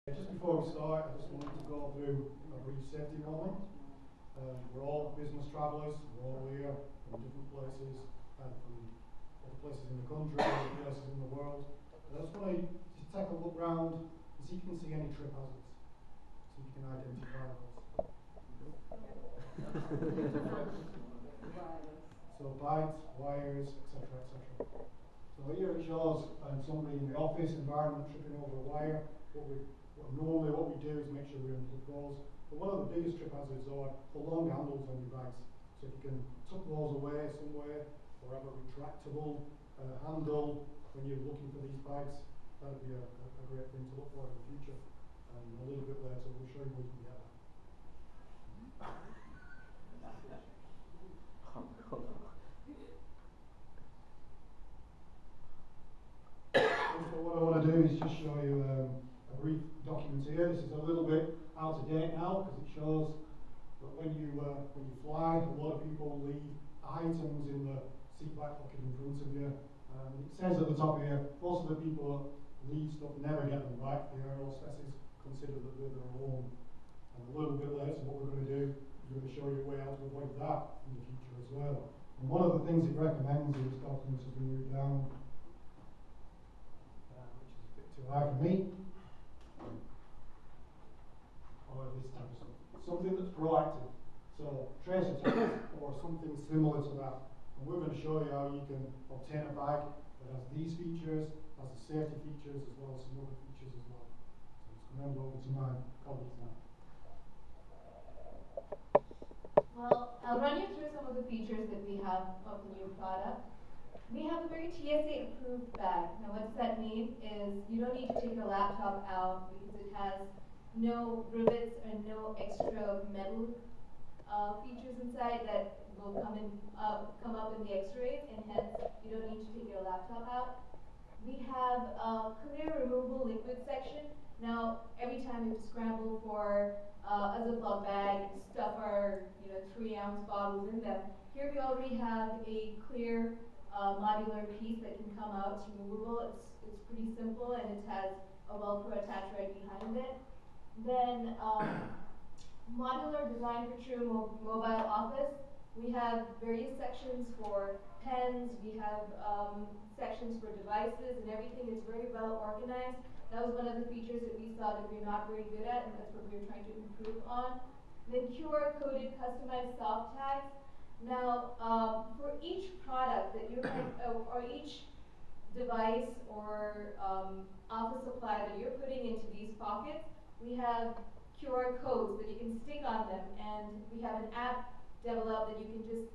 Just before we start, I just wanted to go through a brief safety moment. We're all business travellers, we're all here from different places, and from other places in the country, other places in the world. And I just want to just take a look round and see if you can see any trip hazards, see if you can identify those. So bites, wires, etc., etc. So here it shows somebody in the office environment tripping over a wire. Normally what we do is make sure we unplug those. But one of the biggest trip hazards are the long handles on your bags. So if you can tuck those away somewhere or have a retractable handle when you're looking for these bags, that would be a great thing to look for in the future. And a little bit later we'll show you where you can get that. So what I want to do is just show you a brief document here. This is a little bit out of date now because it shows that when you fly, a lot of people leave items in the seat back pocket in front of you. It says at the top here, most of the people that leave stuff never get them back. The air hostesses consider that they're their own. And a little bit later, what we're going to do is we're going to show you a way how to avoid that in the future as well. And one of the things it recommends in this document as we move down, which is a bit too high for me, or this type of stuff. Something that's proactive. So trace attacks or something similar to that. And we're going to show you how you can obtain a bag that has these features, has the safety features as well as some other features as well. So it's going to hand over to my colleagues now. Well, I'll run you through some of the features that we have of the new product. We have a very TSA approved bag. Now what does that mean is you don't need to take your laptop out because it has no rivets and no extra metal features inside that will come up in the x-rays, and hence you don't need to take your laptop out. We have a clear removable liquid section. Now every time we have to scramble for a Ziploc bag and stuff our 3-ounce bottles in them, here we already have a clear modular piece that can come out. It's removable. It's pretty simple, and it has a Velcro attached right behind it. Then modular design for true mobile office. We have various sections for pens. We have sections for devices, and everything is very well organized. That was one of the features that we saw that we're not very good at, and that's what we're trying to improve on. Then QR-coded customized soft tags. Now, for each product that you're or each device or office supply that you're putting into these pockets, we have QR codes that you can stick on them, and we have an app developed that you can just,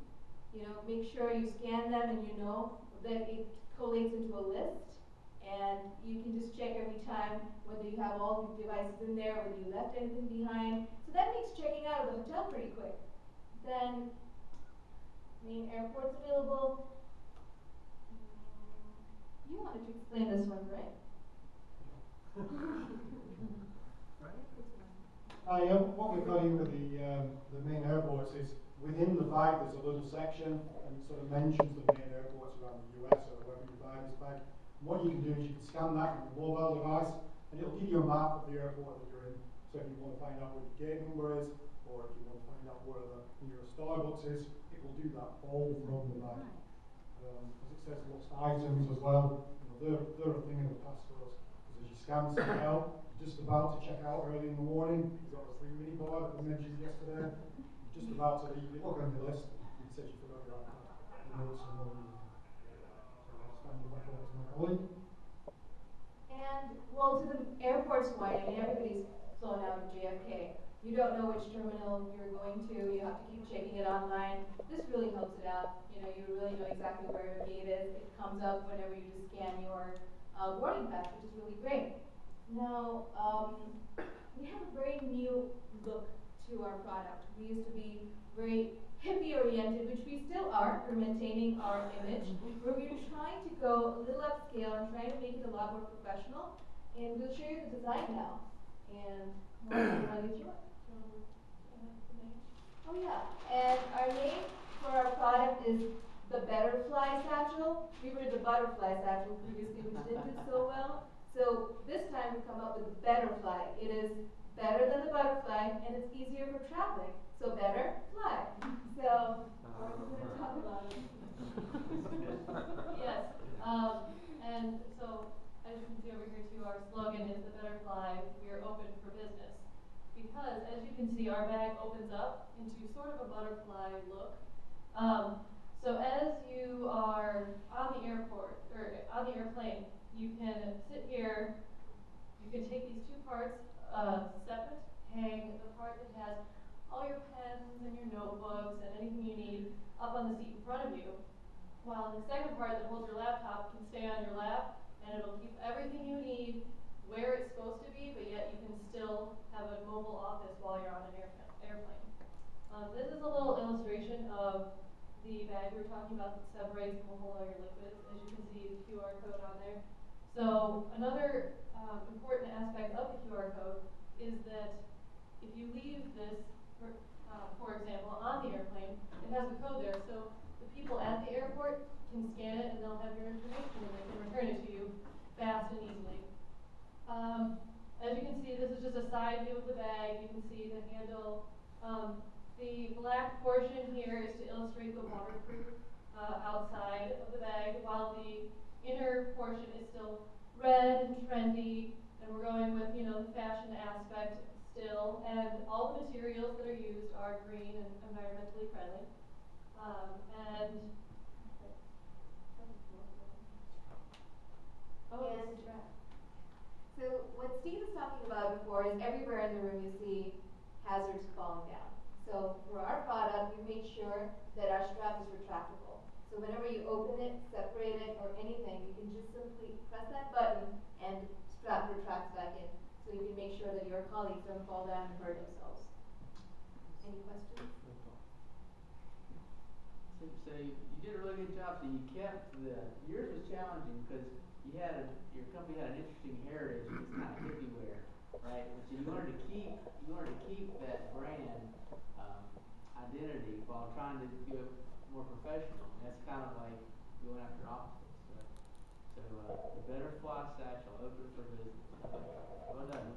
make sure you scan them and you know that it collates into a list, and you can just check every time whether you have all the devices in there, whether you left anything behind. So that makes checking out of the hotel pretty quick. Then, main airports available. You wanted to explain this one, right? What we've got here with the main airports is within the bag there's a little section and it sort of mentions the main airports around the US or wherever you buy this bag. And what you can do is you can scan that with a mobile device and it'll give you a map of the airport that you're in. So if you want to find out where the gate number is, or if you want to find out where the nearest Starbucks is, it will do that all from the bag. As it says, lots of items as well. They're a thing of the past for us. Because as you scan something out, you're just about to check out early in the morning. You've got the free mini bar that we mentioned yesterday. You're just about to leave. You look on your list. It says you forgot your iPad. You know it's somewhere. So I'll stand you back over to my colleague. And well, to the airports point, I mean, everybody's flown out of JFK. You don't know which terminal you're going to. You have to keep checking it online. This really helps it out. You really know exactly where your gate is. It comes up whenever you just scan your boarding pass, which is really great. Now, we have a very new look to our product. We used to be very hippie-oriented, which we still are. We're maintaining our image, where we're trying to go a little upscale and trying to make it a lot more professional. And we'll show you the design now. And we'll run you through it. Oh yeah, and our name for our product is the Betterfly Satchel. We were the Butterfly Satchel previously, which didn't do so well. So this time we've come up with better fly. It is better than the butterfly, and it's easier for traveling. So better fly. So we're going to talk about it. Yes. And so as you can see over here too, our slogan is the better fly. We are open for business. Because as you can see, our bag opens up into sort of a butterfly look. So as you are on the airport or on the airplane, you can sit here. You can take these two parts separate, hang the part that has all your pens and your notebooks and anything you need up on the seat in front of you, while the second part that holds your laptop can stay on your lap, and it'll keep everything you need where it's supposed to be, but yet you can still have a mobile office while you're on an airplane. This is a little illustration of the bag we were talking about that separates and will hold all your liquids. As you can see, the QR code on there. So another important aspect of the QR code is that if you leave this, for example, on the airplane, it has the code there. So the people at the airport can scan it and they'll have your information and they can return it to you fast and easily. As you can see, this is just a side view of the bag. You can see the handle. The black portion here is to illustrate the waterproof outside of the bag, while the inner portion is still red and trendy, and we're going with, you know, the fashion aspect still, and all the materials that are used are green and environmentally friendly. So what Steve was talking about before is everywhere in the room you see hazards falling down. So for our product, we made sure that our strap is retractable. So whenever you open it, separate it, or anything, you can just simply press that button and strap retracts back in. So you can make sure that your colleagues don't fall down and hurt themselves. Any questions? So you did a really good job. So you kept yours was challenging because your company had an interesting heritage. It's kind of hippie wear, right? And so you wanted to keep that brand identity while trying to do it more professional. And that's kind of like going after opposites. So the better fly satchel open for business. Well done.